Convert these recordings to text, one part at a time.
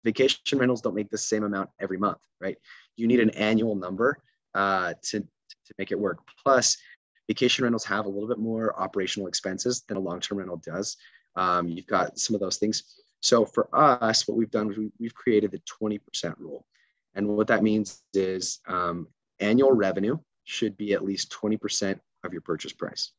vacation rentals don't make the same amount every month, right? You need an annual number to make it work. Plus, vacation rentals have a little bit more operational expenses than a long-term rental does. You've got some of those things. So for us, what we've done is we've created the 20% rule. And what that means is annual revenue should be at least 20% of your purchase price.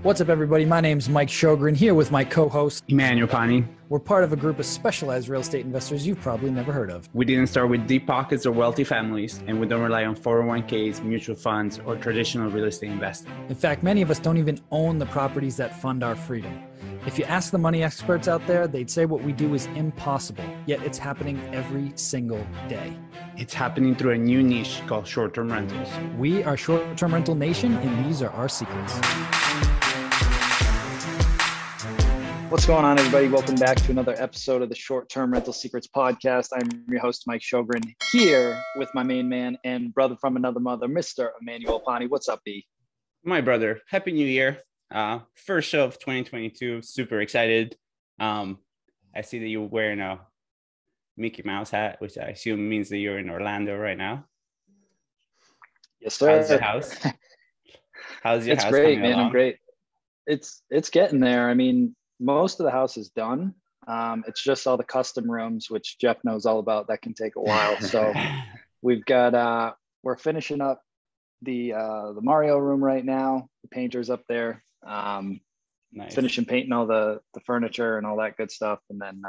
What's up, everybody? My name's Mike Sjogren, here with my co-host, Emmanuel Pani. We're part of a group of specialized real estate investors you've probably never heard of. We didn't start with deep pockets or wealthy families, and we don't rely on 401ks, mutual funds, or traditional real estate investing. In fact, many of us don't even own the properties that fund our freedom. If you ask the money experts out there, they'd say what we do is impossible, yet it's happening every single day. It's happening through a new niche called short-term rentals. We are Short-Term Rental Nation, and these are our secrets. What's going on, everybody? Welcome back to another episode of the Short-Term Rental Secrets podcast. I'm your host, Mike Sjogren, here with my main man and brother from another mother, Mr. Emmanuel Pani. What's up, B? My brother, Happy New Year. First show of 2022. Super excited. I see that you're wearing a Mickey Mouse hat, which I assume means that you're in Orlando right now. Yes, sir. How's your house? How's your house? It's great, man. I'm great. It's getting there. I mean, most of the house is done. It's just all the custom rooms, which Jeff knows all about. That can take a while. So we've got, we're finishing up the Mario room right now. The painter's up there, Nice. finishing painting all the furniture and all that good stuff. And then,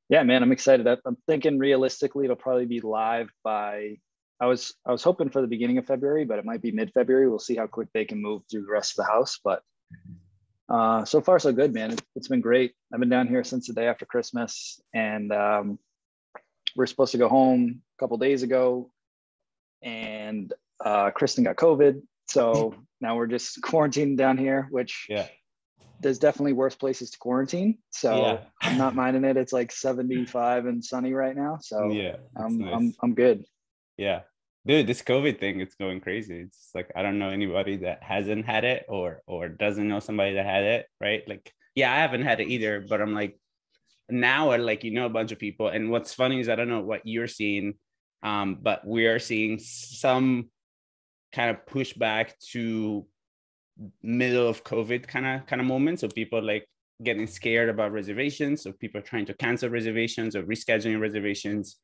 yeah, man, I'm excited. I'm thinking realistically, it'll probably be live by, I was hoping for the beginning of February, but it might be mid-February. We'll see how quick they can move through the rest of the house. But so far, so good, man. It's been great. I've been down here since the day after Christmas, and we're supposed to go home a couple days ago, and Kristen got COVID. So now we're just quarantining down here, which there's definitely worse places to quarantine. So I'm not minding it. It's like 75 and sunny right now. So I'm good. Yeah. Dude, this COVID thing, it's going crazy. It's like, I don't know anybody that hasn't had it or doesn't know somebody that had it, right? Like, yeah, I haven't had it either, but I'm like, now, like, a bunch of people. And what's funny is I don't know what you're seeing, but we are seeing some kind of pushback to middle of COVID kind of moments. So people like getting scared about reservations. So people are trying to cancel reservations or rescheduling reservations,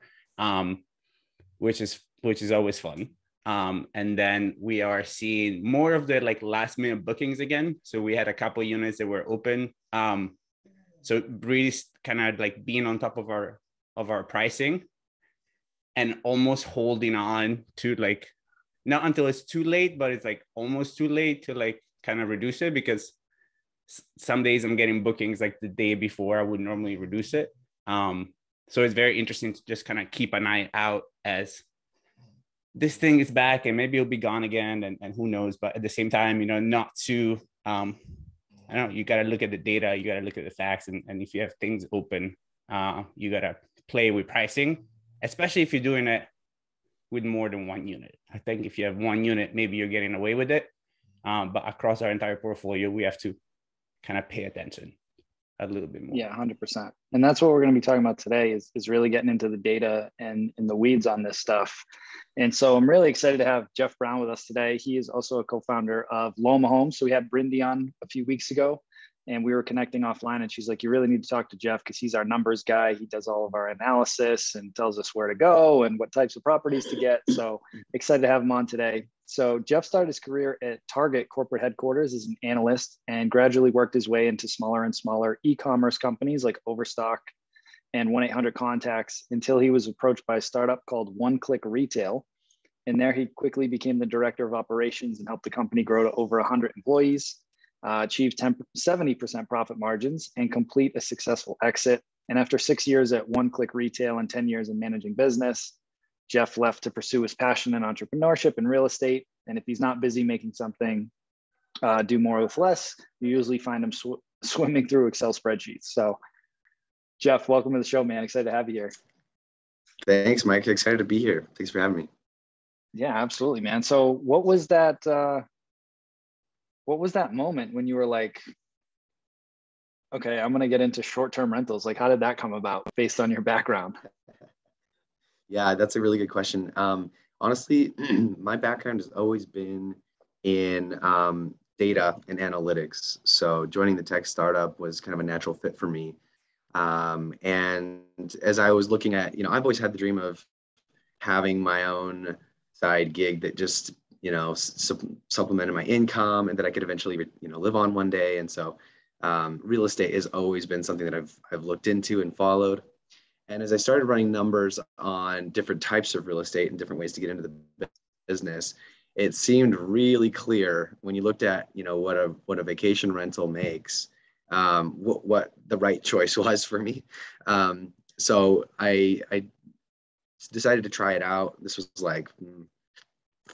which is always fun. And then we are seeing more of the like last minute bookings again. So we had a couple of units that were open. So really kind of like being on top of our pricing and almost holding on to like, not until it's too late, but it's like almost too late to like kind of reduce it, because some days I'm getting bookings like the day before I would normally reduce it. So it's very interesting to just kind of keep an eye out as this thing is back and maybe it'll be gone again, and who knows. But at the same time, not to, I don't know, you got to look at the data, you got to look at the facts. And if you have things open, you got to play with pricing, especially if you're doing it with more than one unit. I think if you have one unit, maybe you're getting away with it. But across our entire portfolio, we have to kind of pay attention a little bit more. Yeah, 100%. And that's what we're going to be talking about today is really getting into the data and in the weeds on this stuff. And so I'm really excited to have Jeff Brown with us today. He is also a co-founder of Loma Homes. So we had Brindy on a few weeks ago, and we were connecting offline, and she's like, you really need to talk to Jeff because he's our numbers guy. He does all of our analysis and tells us where to go and what types of properties to get. So excited to have him on today. So Jeff started his career at Target corporate headquarters as an analyst and gradually worked his way into smaller and smaller e-commerce companies like Overstock and 1-800-Contacts until he was approached by a startup called One Click Retail. And there he quickly became the director of operations and helped the company grow to over 100 employees, achieve 70% profit margins, and complete a successful exit. And after 6 years at One Click Retail and 10 years in managing business, Jeff left to pursue his passion in entrepreneurship and real estate. And if he's not busy making something, do more with less, you usually find him swimming through Excel spreadsheets. So Jeff, welcome to the show, man. Excited to have you here. Thanks, Mike. Excited to be here. Thanks for having me. Yeah, absolutely, man. So what was that moment when you were like, Okay, I'm gonna get into short-term rentals. Like, how did that come about based on your background? Yeah, that's a really good question. Honestly, my background has always been in data and analytics. So joining the tech startup was kind of a natural fit for me. And as I was looking at, I've always had the dream of having my own side gig that just, supplemented my income and that I could eventually, live on one day. And so real estate has always been something that I've looked into and followed. And as I started running numbers on different types of real estate and different ways to get into the business, it seemed really clear when you looked at, what a vacation rental makes, what the right choice was for me. So I decided to try it out. This was like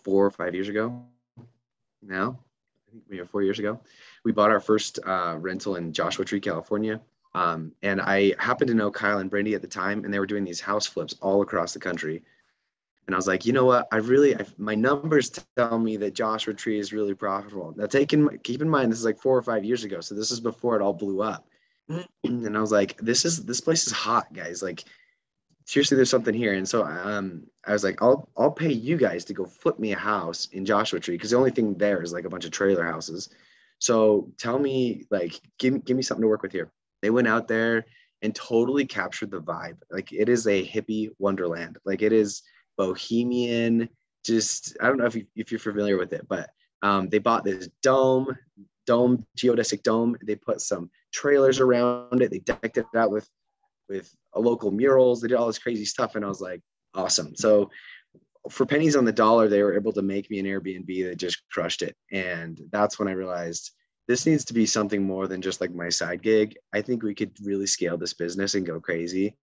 4 or 5 years ago now. I think maybe 4 years ago. We bought our first rental in Joshua Tree, California. And I happened to know Kyle and Brandy at the time, and they were doing these house flips all across the country. And I was like, you know what? My numbers tell me that Joshua Tree is really profitable. Now, keep in mind, this is like 4 or 5 years ago. So this is before it all blew up. And I was like, this place is hot, guys. Like, seriously, there's something here. And so I was like, I'll pay you guys to go flip me a house in Joshua Tree, because the only thing there is like a bunch of trailer houses. So tell me, like, give me something to work with here. They went out there and totally captured the vibe. Like, it is a hippie wonderland. Like, it is bohemian. Just, I don't know if you're familiar with it, but they bought this geodesic dome. They put some trailers around it. They decked it out with a local murals. They did all this crazy stuff. And I was like, awesome. So for pennies on the dollar, they were able to make me an Airbnb that just crushed it. And that's when I realized this needs to be something more than just like my side gig. I think we could really scale this business and go crazy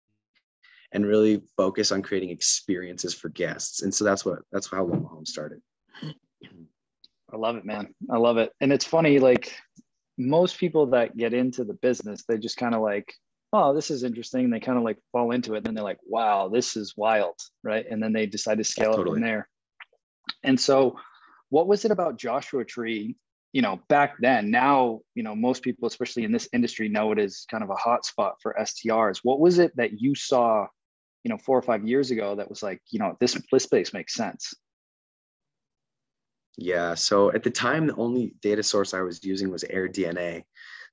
and really focus on creating experiences for guests. And so that's how Loma Homes started. I love it, man. I love it. And it's funny, like most people that get into the business, they just kind of like, oh, this is interesting. And they kind of like fall into it. And then they're like, wow, this is wild. Right. And then they decide to scale it from there. And so what was it about Joshua Tree, back then? Now, most people, especially in this industry, know it is kind of a hot spot for STRs. What was it that you saw, 4 or 5 years ago that was like, this place makes sense? Yeah. So at the time, the only data source I was using was AirDNA.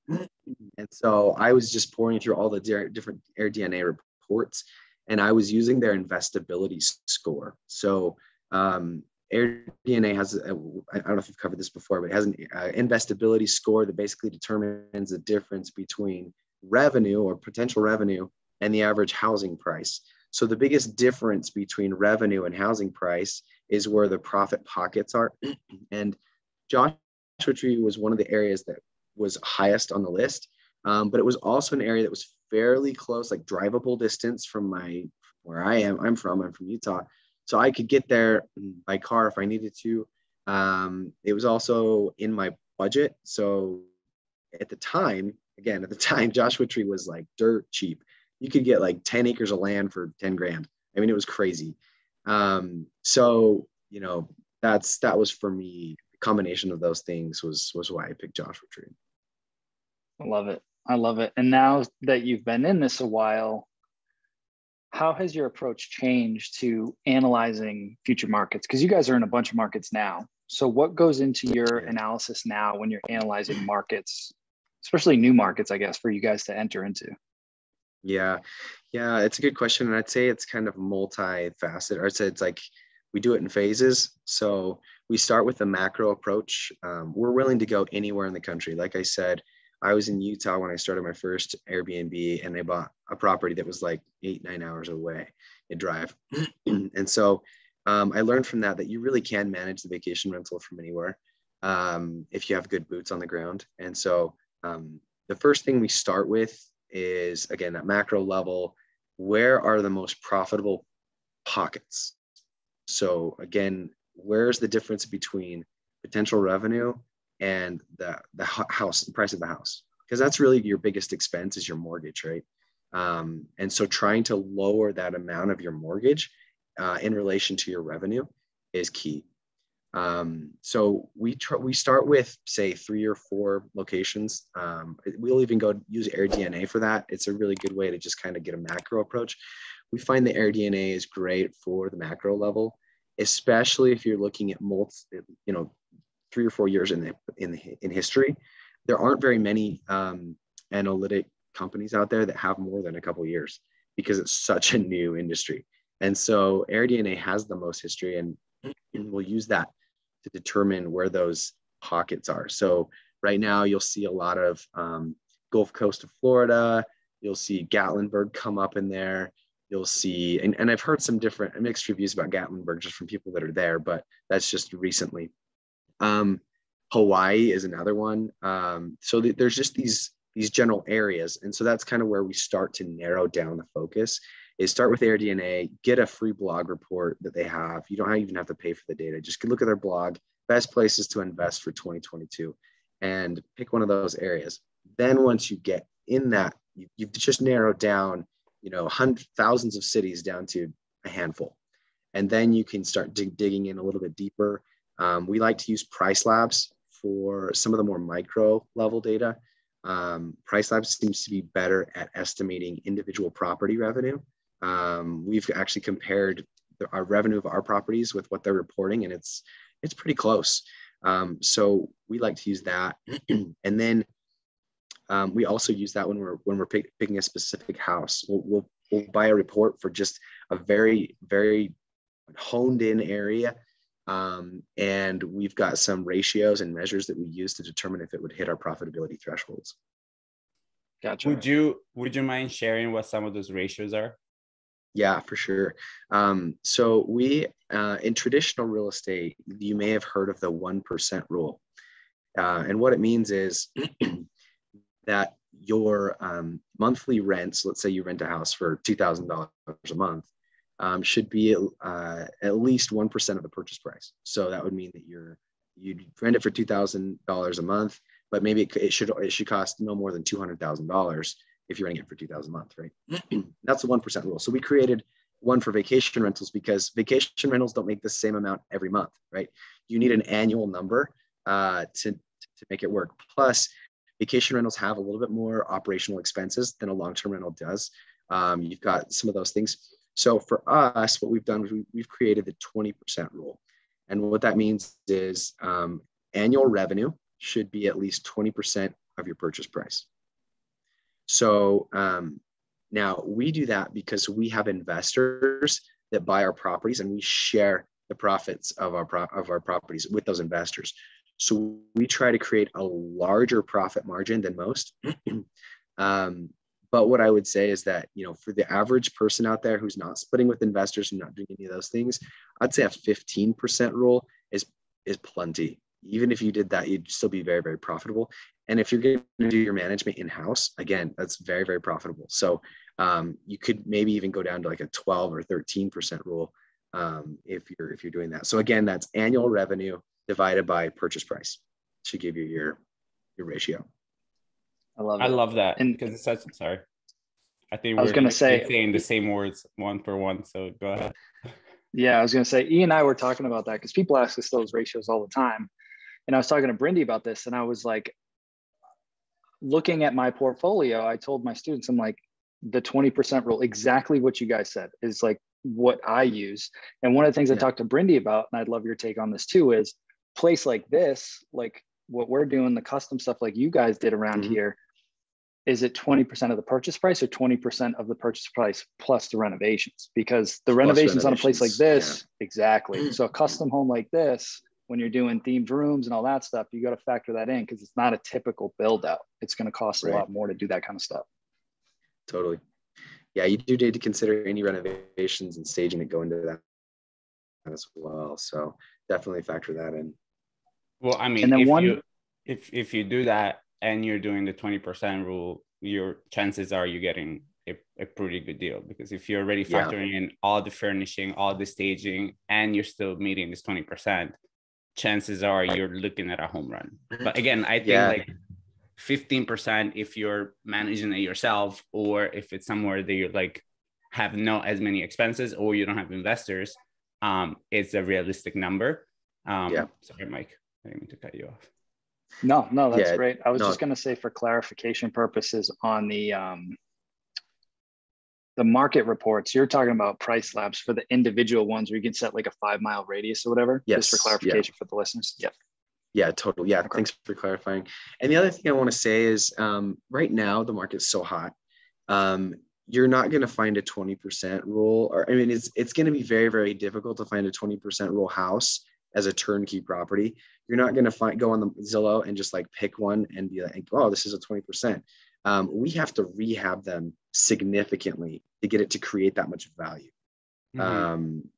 And so I was just pouring through all the different AirDNA reports, and I was using their investability score. So AirDNA has, I don't know if you've covered this before, but it has an investability score that basically determines the difference between revenue or potential revenue and the average housing price. So the biggest difference between revenue and housing price is where the profit pockets are. And Joshua Tree was one of the areas that was highest on the list, but it was also an area that was fairly close, like drivable distance from where I'm from Utah. So I could get there by car if I needed to. It was also in my budget. So at the time, Joshua Tree was like dirt cheap. You could get like 10 acres of land for 10 grand. I mean, it was crazy. So, that was for me, the combination of those things was why I picked Joshua Tree. I love it. I love it. And now that you've been in this a while, how has your approach changed to analyzing future markets? Because you guys are in a bunch of markets now. So what goes into your analysis now when you're analyzing markets, especially new markets, I guess, for you guys to enter into? Yeah, it's a good question. And I'd say it's kind of multifaceted, or I'd say it's like we do it in phases. So we start with a macro approach. We're willing to go anywhere in the country. Like I said, I was in Utah when I started my first Airbnb, and I bought a property that was like 8-9 hours away in drive. And so I learned from that you really can manage the vacation rental from anywhere if you have good boots on the ground. And so the first thing we start with is, again, at macro level, where are the most profitable pockets? So again, where's the difference between potential revenue and the house, the price of the house? Because that's really your biggest expense is your mortgage, right? And so trying to lower that amount of your mortgage in relation to your revenue is key. So we start with, say, 3 or 4 locations. We'll even go use AirDNA for that. It's a really good way to just kind of get a macro approach. We find the AirDNA is great for the macro level, especially if you're looking at 3 or 4 years in history. There aren't very many analytic companies out there that have more than a couple of years because it's such a new industry. And so AirDNA has the most history, and we'll use that to determine where those pockets are. So right now you'll see a lot of Gulf Coast of Florida. You'll see Gatlinburg come up in there. You'll see, and I've heard some different mixed reviews about Gatlinburg just from people that are there, but that's just recently. Hawaii is another one. So there's just these general areas. And so that's kind of where we start to narrow down the focus, is start with AirDNA, get a free blog report that they have. You don't even have to pay for the data. Just look at their blog, best places to invest for 2022, and pick one of those areas. Then once you get in that, you've just narrowed down, thousands of cities down to a handful. And then you can start digging in a little bit deeper. We like to use Price Labs for some of the more micro level data. Price Labs seems to be better at estimating individual property revenue. We've actually compared our revenue of our properties with what they're reporting, and it's pretty close. So we like to use that. And then we also use that when we're picking a specific house. We'll buy a report for just a very, very honed in area. And we've got some ratios and measures that we use to determine if it would hit our profitability thresholds. Gotcha. Would you mind sharing what some of those ratios are? Yeah, for sure. So we, in traditional real estate, you may have heard of the 1% rule. And what it means is that your monthly rents, let's say you rent a house for $2,000 a month, should be at least 1% of the purchase price. So that would mean that you'd rent it for $2,000 a month, but maybe it should cost no more than $200,000 if you're renting it for $2,000 a month, right? That's the 1% rule. So we created one for vacation rentals because vacation rentals don't make the same amount every month, right? You need an annual number to make it work. Plus, vacation rentals have a little bit more operational expenses than a long-term rental does. You've got some of those things. So for us, what we've done is we've created the 20% rule. And what that means is annual revenue should be at least 20% of your purchase price. So now we do that because we have investors that buy our properties, and we share the profits of our properties with those investors. So we try to create a larger profit margin than most. But what I would say is that, for the average person out there who's not splitting with investors and not doing any of those things, I'd say a 15% rule is plenty. Even if you did that, you'd still be very, very profitable. And if you're going to do your management in-house, again, that's very, very profitable. So you could maybe even go down to like a 12 or 13% rule if you're doing that. So again, that's annual revenue divided by purchase price should give you your ratio. I love that. And because it's such, sorry. I think we're going to saying the same words one for one. So go ahead. Yeah, I was going to say, E and I were talking about that because people ask us those ratios all the time. And I was talking to Brindy about this, and I was like, looking at my portfolio, I told my students, I'm like, the 20% rule, exactly what you guys said, is like what I use. And one of the things I talked to Brindy about, and I'd love your take on this too, is place like this, like what we're doing, the custom stuff like you guys did around here, is it 20% of the purchase price or 20% of the purchase price plus the renovations? Because the renovations on a place like this, exactly. So a custom home like this, when you're doing themed rooms and all that stuff, you got to factor that in because it's not a typical build out. It's going to cost a lot more to do that kind of stuff. Totally. Yeah, you do need to consider any renovations and staging that go into that as well. So definitely factor that in. Well, I mean, and then if you do that and you're doing the 20% rule, your chances are you're getting a pretty good deal, because if you're already factoring in all the furnishing, all the staging, and you're still meeting this 20%, chances are you're looking at a home run. But again, I think like 15% if you're managing it yourself, or if it's somewhere that you like have not as many expenses or you don't have investors, it's a realistic number. Sorry, Mike, I didn't mean to cut you off. No, that's Yeah, great. I was no. just going to say, for clarification purposes, on the market reports, you're talking about price labs for the individual ones where you can set like a 5-mile radius or whatever. Yes. Just for clarification for the listeners. Yep. Yeah, totally. Yeah, Okay. Thanks for clarifying. And the other thing I want to say is right now the market's so hot. You're not going to find a 20% rule, or I mean, it's going to be very, very difficult to find a 20% rule house as a turnkey property. You're not going to go on the Zillow and just like pick one and be like, oh, this is a 20%. We have to rehab them significantly to get it to create that much value.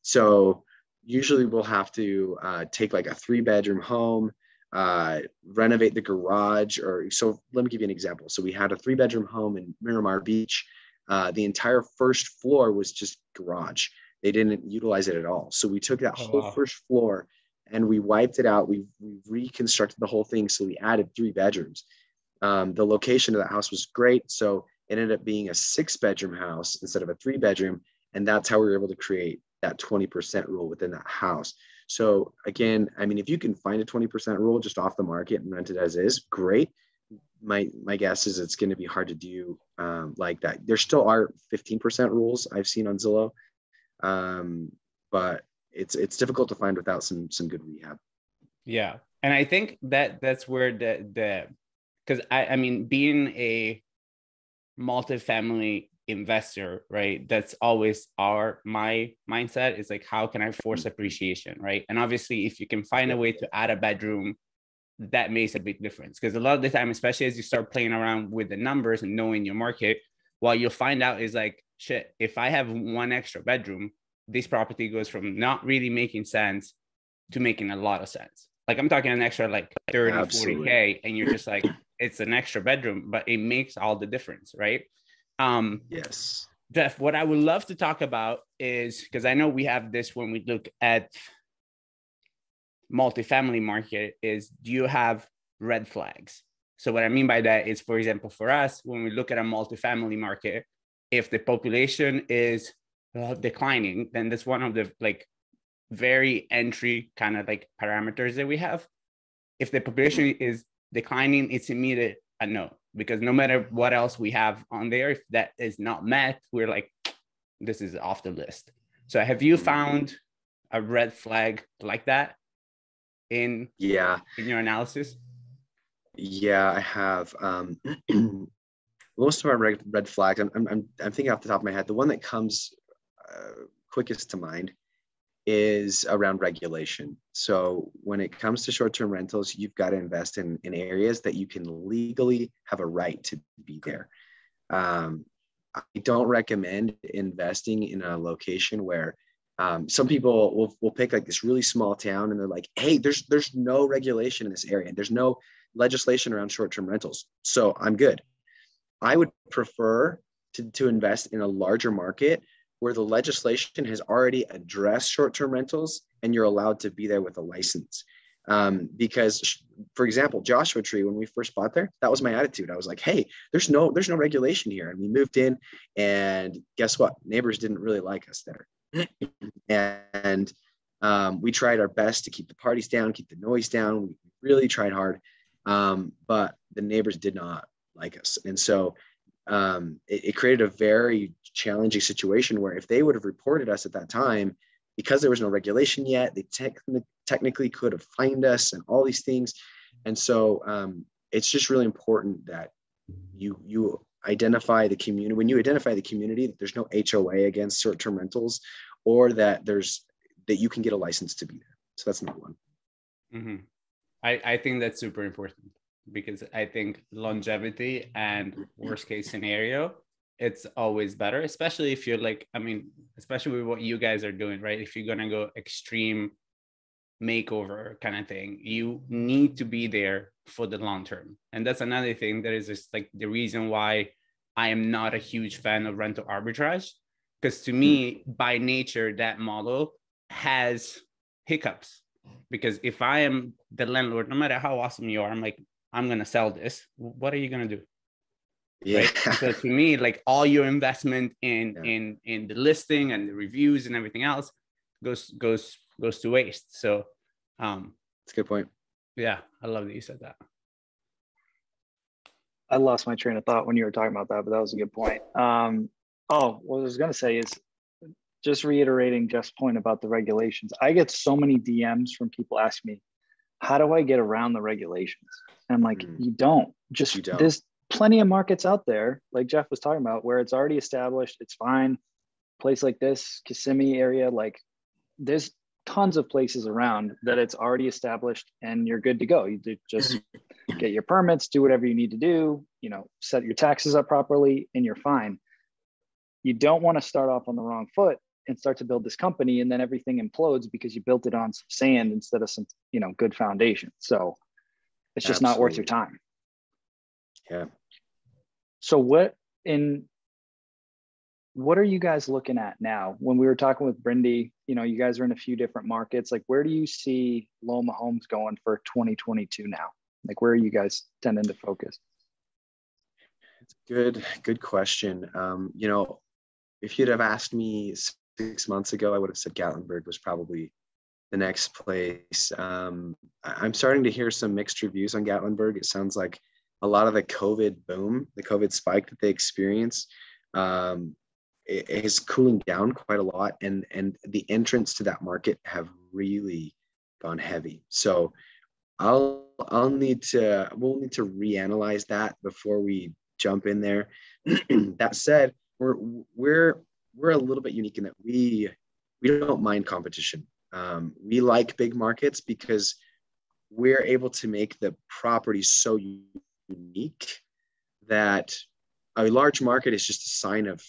So usually we'll have to take like a 3-bedroom home, renovate the garage, so let me give you an example. So we had a 3-bedroom home in Miramar Beach. The entire first floor was just garage. They didn't utilize it at all. So we took that whole first floor and we wiped it out. We reconstructed the whole thing. So we added 3 bedrooms. The location of that house was great. So it ended up being a 6-bedroom house instead of a 3-bedroom. And that's how we were able to create that 20% rule within that house. So again, I mean, if you can find a 20% rule just off the market and rent it as is, great. My guess is it's going to be hard to do like that. There still are 15% rules I've seen on Zillow, but it's difficult to find without some good rehab. Yeah, and I think that's where because I mean, being a multifamily investor, right? That's always my mindset is like, how can I force appreciation, right? And obviously, if you can find a way to add a bedroom, that makes a big difference. Because a lot of the time, especially as you start playing around with the numbers and knowing your market, what you'll find out is like, shit, if I have 1 extra bedroom, this property goes from not really making sense to making a lot of sense. Like I'm talking an extra like 30, Absolutely. 40K, and you're just like, it's an extra bedroom, but it makes all the difference, right? Yes. Jeff, what I would love to talk about is, because I know we have this when we look at multifamily market, is do you have red flags? So what I mean by that is, for example, for us, when we look at a multifamily market, if the population is declining, then that's one of the like very entry kind of like parameters that we have. If the population is declining, it's immediate a no, because no matter what else we have on there, if that is not met, we're like, this is off the list. So have you found a red flag like that in your analysis? Yeah, I have. Most of our red flags, I'm thinking off the top of my head, the one that comes quickest to mind is around regulation. So when it comes to short-term rentals, you've got to invest in areas that you can legally have a right to be there. I don't recommend investing in a location where some people will pick like this really small town and they're like, hey, there's no regulation in this area and there's no legislation around short-term rentals, so I'm good. I would prefer to invest in a larger market where the legislation has already addressed short-term rentals and you're allowed to be there with a license. Because, for example, Joshua Tree, when we first bought there, that was my attitude. I was like, hey, there's no regulation here. And we moved in and guess what? Neighbors didn't really like us there. And we tried our best to keep the parties down, keep the noise down. We really tried hard. But the neighbors did not like us. And so it created a very challenging situation where if they would have reported us at that time, because there was no regulation yet, they technically could have fined us and all these things. And so it's just really important that you identify the community. When you identify the community, that there's no HOA against short-term rentals, or that you can get a license to be there. So that's number one. Mm-hmm. I think that's super important, because I think longevity and worst case scenario, it's always better, especially if you're like, I mean, especially with what you guys are doing, right? If you're going to go extreme makeover kind of thing, you need to be there for the long term. And that's another thing that is just like the reason why I am not a huge fan of rental arbitrage, because to me, by nature, that model has hiccups. Because if I am the landlord, no matter how awesome you are, I'm like, I'm going to sell this. What are you going to do? Yeah. Right. So to me, like all your investment in the listing and the reviews and everything else goes to waste. So That's a good point. Yeah, I love that you said that. I lost my train of thought when you were talking about that, but that was a good point. What I was going to say is just reiterating Jeff's point about the regulations. I get so many DMs from people asking me, how do I get around the regulations? And I'm like, you don't. There's plenty of markets out there, like Jeff was talking about, where it's already established. It's fine. Place like this, Kissimmee area, like there's tons of places around that it's already established and you're good to go. You just get your permits, do whatever you need to do, set your taxes up properly, and you're fine. You don't want to start off on the wrong foot and start to build this company and then everything implodes because you built it on some sand instead of some, good foundation. So it's just not worth your time. Yeah. So what are you guys looking at now? When we were talking with Brindy, you guys are in a few different markets. Like, where do you see Loma Homes going for 2022 now? Like, where are you guys tending to focus? Good question. If you'd have asked me 6 months ago, I would have said Gatlinburg was probably the next place. I'm starting to hear some mixed reviews on Gatlinburg. It sounds like a lot of the COVID boom, the COVID spike that they experienced, it is cooling down quite a lot, and the entrants to that market have really gone heavy. So we'll need to reanalyze that before we jump in there. That said, we're a little bit unique in that we don't mind competition. We like big markets because we're able to make the property so unique that a large market is just a sign of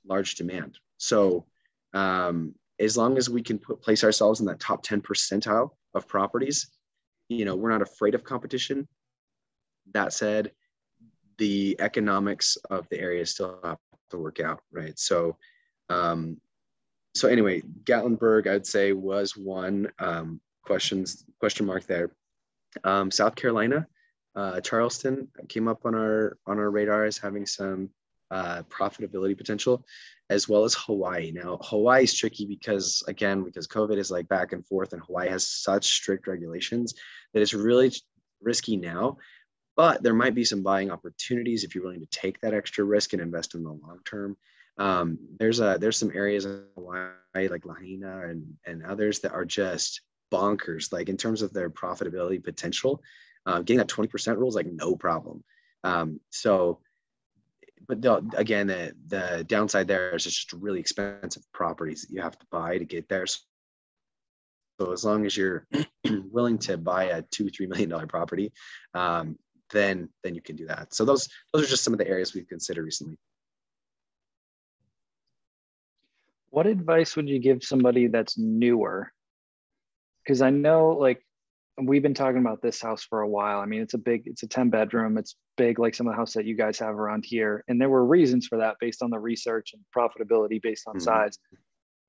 large demand. So as long as we can place ourselves in that top 10 percentile of properties, we're not afraid of competition. That said, the economics of the area still have to work out, right? So anyway, Gatlinburg, I'd say, was one question mark there. South Carolina, Charleston came up on our radar as having some profitability potential, as well as Hawaii. Now, Hawaii is tricky because COVID is like back and forth, and Hawaii has such strict regulations that it's really risky now. But there might be some buying opportunities if you're willing to take that extra risk and invest in the long term. There's some areas in Hawaii like Lahaina and others that are just bonkers, like in terms of their profitability potential. Getting that 20% rule is like no problem. But the downside there is it's just really expensive properties that you have to buy to get there. So as long as you're willing to buy a $2-3 million property, then you can do that. So those are just some of the areas we've considered recently. What advice would you give somebody that's newer? Because I know, like, we've been talking about this house for a while. I mean, it's a 10-bedroom. It's big, like some of the houses that you guys have around here. And there were reasons for that based on the research and profitability based on size.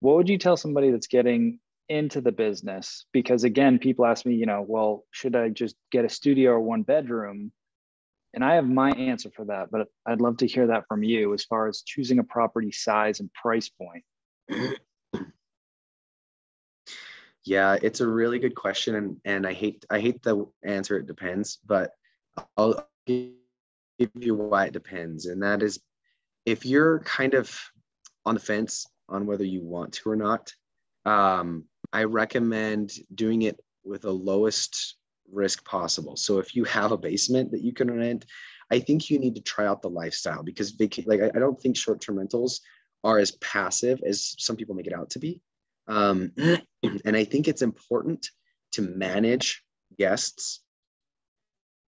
What would you tell somebody that's getting into the business? Because again, people ask me, well, should I just get a studio or 1-bedroom? And I have my answer for that, but I'd love to hear that from you as far as choosing a property size and price point. Yeah, it's a really good question, and I hate the answer it depends, but I'll give you why it depends. And that is, if you're kind of on the fence on whether you want to or not, I recommend doing it with the lowest risk possible. So if you have a basement that you can rent, I think you need to try out the lifestyle, because I don't think short-term rentals are as passive as some people make it out to be. And I think it's important to manage guests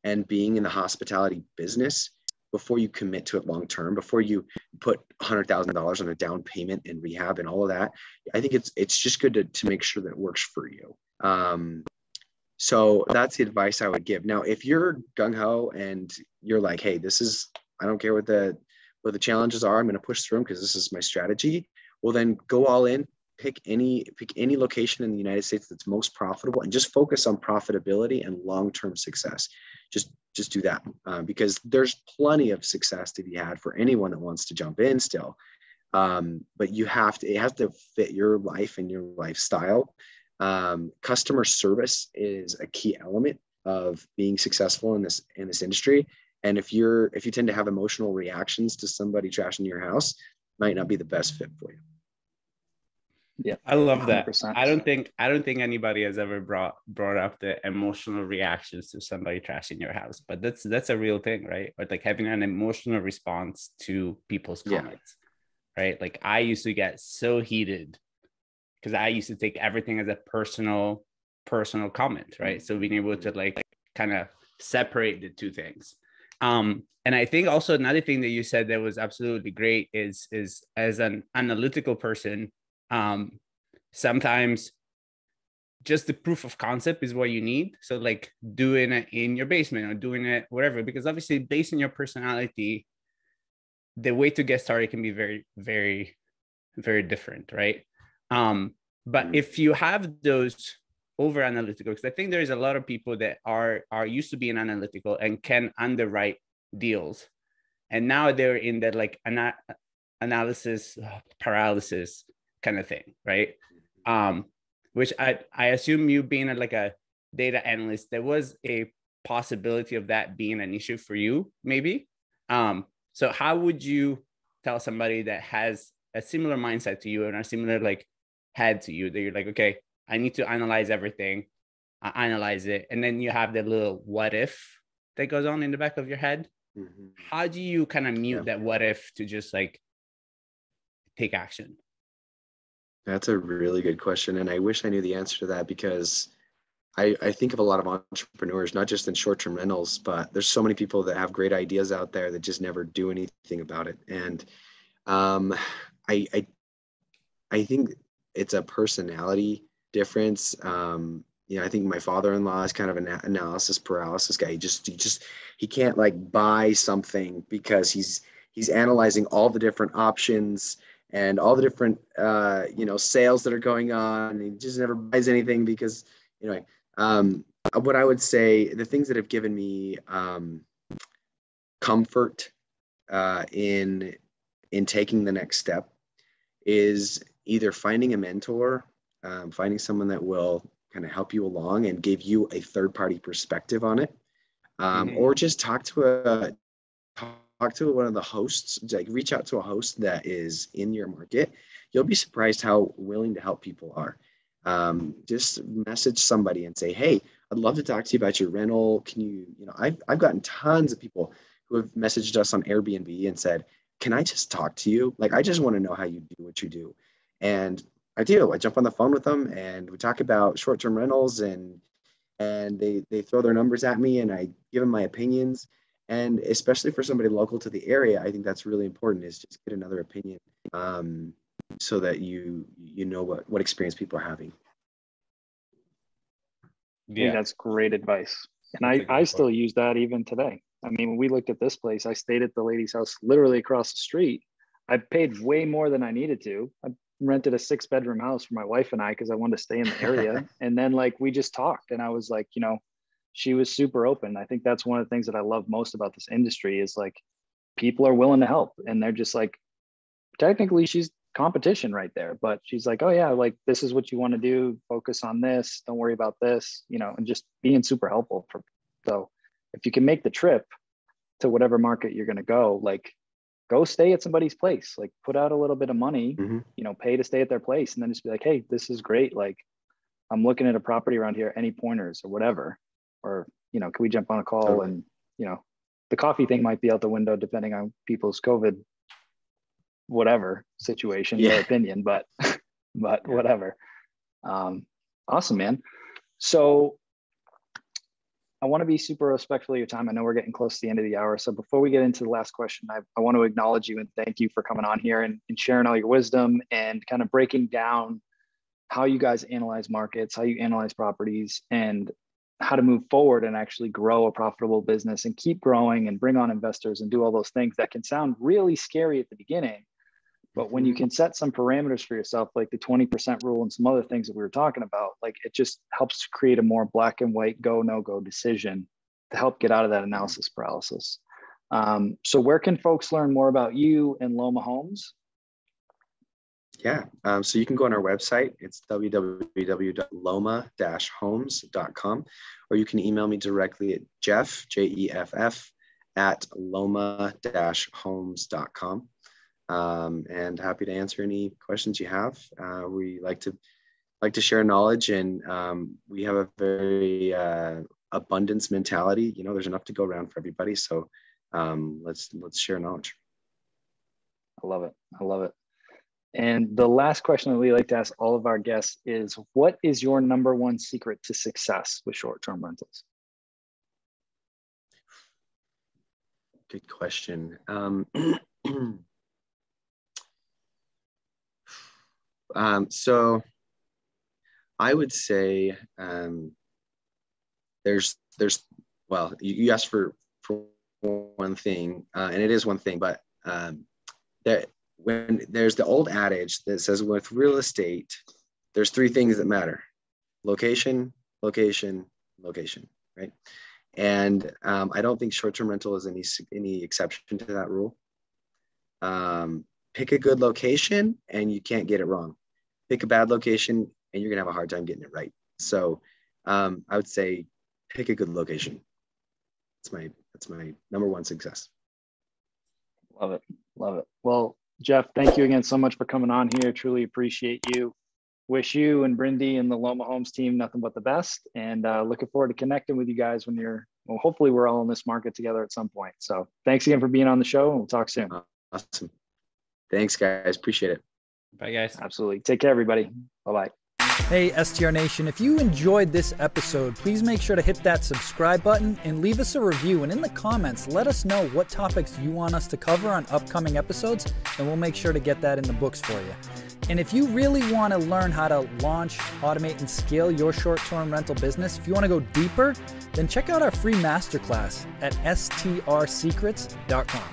and being in the hospitality business before you commit to it long term, before you put $100,000 on a down payment and rehab and all of that. I think it's just good to make sure that it works for you. So that's the advice I would give. Now, if you're gung-ho and you're like, hey, I don't care what the challenges are, I'm going to push through them because this is my strategy. Well, then go all in. Pick any location in the United States that's most profitable, and just focus on profitability and long-term success. Just do that, because there's plenty of success to be had for anyone that wants to jump in still. But it has to fit your life and your lifestyle. Customer service is a key element of being successful in this industry. And if you tend to have emotional reactions to somebody trashing your house, might not be the best fit for you. Yeah, I love that. 100%. I don't think anybody has ever brought up the emotional reactions to somebody trashing your house, but that's a real thing, right? Or like having an emotional response to people's comments, right? Like I used to get so heated because I used to take everything as a personal comment, right? So being able to like kind of separate the two things. And I think also another thing that you said that was absolutely great is as an analytical person, sometimes just the proof of concept is what you need. So like doing it in your basement or doing it wherever, because obviously based on your personality, the way to get started can be very, very, very different, right? But if you have those over analytical, because I think there's a lot of people that are used to being analytical and can underwrite deals, and now they're in that like analysis paralysis kind of thing, right? Which I assume you being like a data analyst, there was a possibility of that being an issue for you, maybe. So how would you tell somebody that has a similar mindset to you and a similar like head to you, that you're like, okay, I need to analyze everything, I analyze it, and then you have that little what if that goes on in the back of your head? How do you kind of mute that what if to just like take action? That's a really good question. And I wish I knew the answer to that, because I think of a lot of entrepreneurs, not just in short-term rentals, but there's so many people that have great ideas out there that just never do anything about it. And I think it's a personality difference. I think my father-in-law is kind of an analysis paralysis guy. He can't like buy something because he's analyzing all the different options and all the different sales that are going on, and he just never buys anything because anyway. What I would say, the things that have given me comfort in taking the next step is either finding a mentor, finding someone that will kind of help you along and give you a third-party perspective on it, or just talk to one of the hosts. Like reach out to a host that is in your market. You'll be surprised how willing to help people are. Just message somebody and say, hey, I'd love to talk to you about your rental. Can you, I've gotten tons of people who have messaged us on Airbnb and said, can I just talk to you? Like, I just want to know how you do what you do. And I do. I jump on the phone with them and we talk about short-term rentals, and they throw their numbers at me and I give them my opinions. And especially for somebody local to the area, I think that's really important, is just get another opinion. So that you know what experience people are having. I think that's great advice. And I still use that even today. I mean, when we looked at this place, I stayed at the lady's house literally across the street. I paid way more than I needed to. I rented a 6-bedroom house for my wife and I because I wanted to stay in the area. And then like we just talked, and I was like, she was super open. I think that's one of the things that I love most about this industry is like people are willing to help, and they're just like, technically she's competition right there, but she's like, oh yeah, like this is what you want to do, focus on this, don't worry about this, and just being super helpful. So if you can make the trip to whatever market you're going to go, like go stay at somebody's place, like put out a little bit of money, pay to stay at their place, and then just be like, hey, this is great, like I'm looking at a property around here, any pointers or whatever, or can we jump on a call? Totally. And the coffee thing might be out the window depending on people's COVID whatever situation, their opinion, but whatever. Awesome, man. So I want to be super respectful of your time. I know we're getting close to the end of the hour. So before we get into the last question, I want to acknowledge you and thank you for coming on here and sharing all your wisdom and kind of breaking down how you guys analyze markets, how you analyze properties, and how to move forward and actually grow a profitable business and keep growing and bring on investors and do all those things that can sound really scary at the beginning. But when you can set some parameters for yourself, like the 20% rule and some other things that we were talking about, like it just helps create a more black and white go, no go decision to help get out of that analysis paralysis. So where can folks learn more about you and Loma Homes? Yeah. So you can go on our website. It's www.loma-homes.com, or you can email me directly at Jeff, Jeff, at loma-homes.com. And happy to answer any questions you have. We like to share knowledge, and we have a very abundance mentality. You know, there's enough to go around for everybody. So let's share knowledge. I love it. I love it. And the last question that we like to ask all of our guests is, what is your number one secret to success with short-term rentals? Good question. So I would say there's well, you asked for one thing, and it is one thing, but when there's the old adage that says with real estate, there's three things that matter: location, location, location, right? And I don't think short-term rental is any exception to that rule. Pick a good location and you can't get it wrong. Pick a bad location and you're gonna have a hard time getting it right. So I would say pick a good location. That's my number one success. Love it. Love it. Well, Jeff, thank you again so much for coming on here. Truly appreciate you. Wish you and Brindy and the Loma Homes team nothing but the best. And looking forward to connecting with you guys when hopefully we're all in this market together at some point. So thanks again for being on the show, and we'll talk soon. Awesome. Thanks, guys. Appreciate it. Bye, guys. Absolutely. Take care, everybody. Bye-bye. Hey, STR Nation, if you enjoyed this episode, please make sure to hit that subscribe button and leave us a review. And in the comments, let us know what topics you want us to cover on upcoming episodes, and we'll make sure to get that in the books for you. And if you really want to learn how to launch, automate, and scale your short-term rental business, if you want to go deeper, then check out our free masterclass at strsecrets.com.